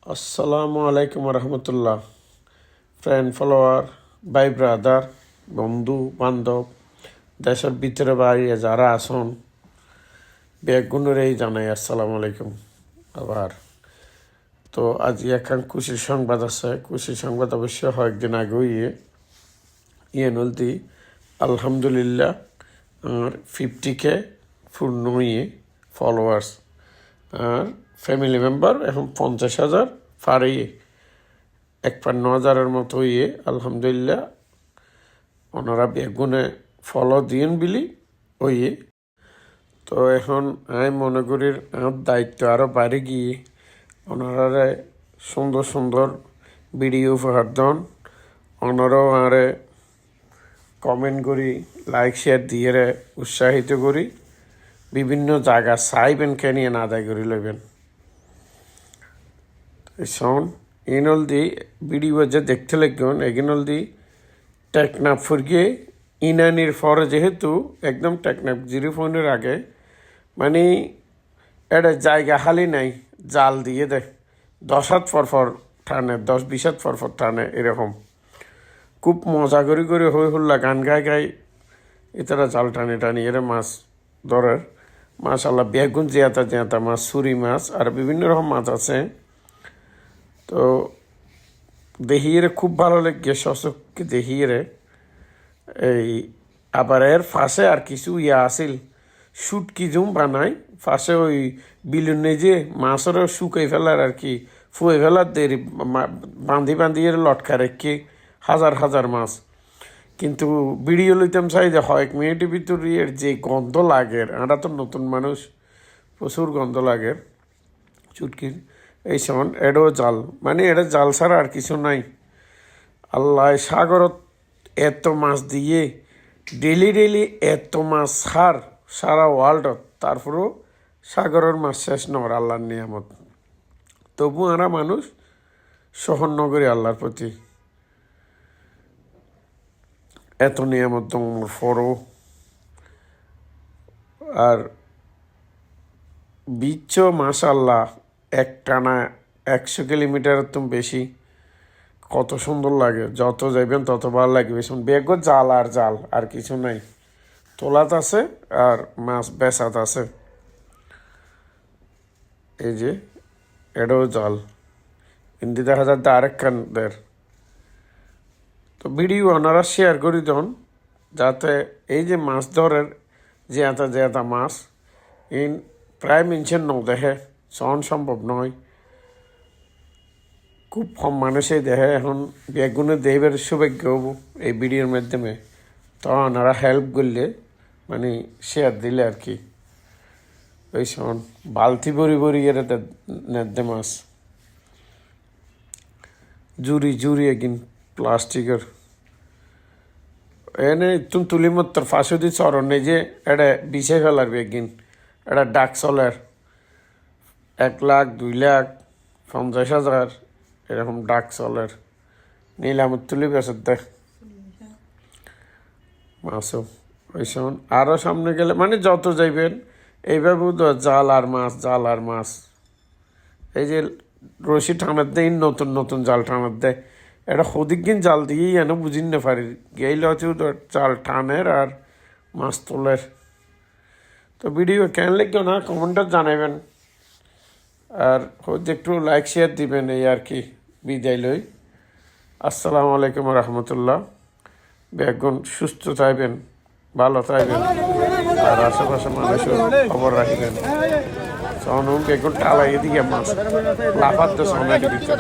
আসসালামু আলাইকুম রহমতুল্লাহ। Friend follower, ভাই ব্রাদার, বন্ধু বান্ধব, দেশের ভিতরে বাইরে যারা আসুন বেগুনেরই জানাই আসসালামু আলাইকুম। আবার তো আজ এখন খুশির সংবাদ আছে। খুশির সংবাদ অবশ্য কয়েকদিন আগেও নলদি আলহামদুলিল্লাহ আর 50K পূর্ণ ফলোয়ার্স আর ফ্যামিলি মেম্বার এখন 50,000 পারে 51,000-এর মতো আলহামদুলিল্লাহ ওনারা বেগুনে ফলো দিন বিলি তো এখন আমি মনে করি আমার দায়িত্ব আরও বাড়ে গিয়ে ওনারা সুন্দর সুন্দর ভিডিও উপহার দেন। ওনারাও আরে কমেন্ট করি, লাইক শেয়ার দিয়ে উৎসাহিত করি, বিভিন্ন জায়গা চাইবেন কে নিয়ে না আদায় করে লইবেন। শোন ইনল দি ভিডিও যে দেখতে লাগবেন এগিনল দি টেকনাফ ফুরগিয়ে ইনানির ফরে যেহেতু একদম টেকনাফ 0 আগে মানে এটা জায়গা খালি নাই, জাল দিয়ে দেয় 10 হাত ফরফর টানে, 10-20 হাত ফরফর টানে, এরকম খুব মজা করে করে হই হুল্লা গান গাই এতারা জাল টানি টানি এরা মাছ ধরার। মাশাল্লাহ বেগুন জিয়াতা মাছ, ছুরি মাছ আর বিভিন্ন রকম মাছ আছে। তো দেহিয়ে খুব ভালো লাগে, সচককে দেহিয়ে এই আবার এর ফাঁসে আর কিছু আছিল শুটকি জুম বানায় ফাঁসে ওই বিলুনে যে মাছেরও শুকাই ফেলার আর কি ফুয়ে ফেলার দেরি বান্ধি এর লটকা রেখে হাজার হাজার মাছ। কিন্তু ভিডিও লইতাম চাই যে কয়েক মিনিটের ভিতর এর যে গন্ধ লাগে, আমরা তো নতুন মানুষ, প্রচুর গন্ধ লাগে চুটকির। এই সময় এডও জাল, মানে এটা জাল ছাড়া আর কিছু নাই। আল্লাহ সাগরত এত মাছ দিয়ে ডেলি এত মাছ সারা ওয়ার্ল্ডত, তারপরেও সাগরের মাছ শেষ নগর আল্লাহর নিয়ামত। তবু আমরা মানুষ সহন নগরী আল্লাহর প্রতি, এত নিয়ামত তোমার ফরো আর বিচ্ছ মাশাল্লাহ একটানা 100 কিলোমিটারের তো বেশি, কত সুন্দর লাগে। যত যাইবেন তত ভালো লাগবে। বেগও জাল আর কিছু নাই, তোলাত আছে আর মাছ বেচাত আছে। এই যে এটাও জাল হিন্দি দেখা যাচ্ছে আরেক কানদের। তো ভিডিও ওনারা শেয়ার করে দেন যাতে এই যে মাছ ধরের যে মাছ ইন প্রায় মিনছেন দেখে, সহন সম্ভব নয়, খুব কম মানুষই দেখে। এখন বেগুনে দেবের সৌভাগ্য হব এই ভিডিওর মাধ্যমে, তো ওনারা হেল্প করলে মানে শেয়ার দিলে আর কি। ওই শোন বালতি ভরি এর নেদে মাছ জুরি এগিন প্লাস্টিকের এনে তুমি তুলি মত ফাঁসে দি চরণ নেই যে এটা বিছে ফেলার বেগিন, এটা ডাক চলের 1 লাখ 2 লাখ 50,000 এরকম ডাক চলের নিলাম তুলি বেসর দেখ মাছও। ওই সময় আরও সামনে গেলে মানে যত যাইবেন এইভাবে জাল আর মাছ। এই যে রশি টানার দেয় নতুন জাল টানার দেয়, এটা সদিকদিন জাল দিয়েই এনে বুঝিন না পারি গেইলে হচ্ছে জাল টানের আর মাছ তোলের। তো ভিডিও কেন লাগবে না কমেন্টে জানাবেন আর হয়তো একটু লাইক শেয়ার দিবেন, এই আর কি। বিদায় লই, আসসালামু আলাইকুম রহমতুল্লাহ। বেগুন সুস্থ থাকবেন, ভালো থাকবেন আর আশেপাশে মানুষের খবর রাখবেন। বেগুন টালাই দিয়ে মাছ লাফাতে সোনাকে দিচ্ছে।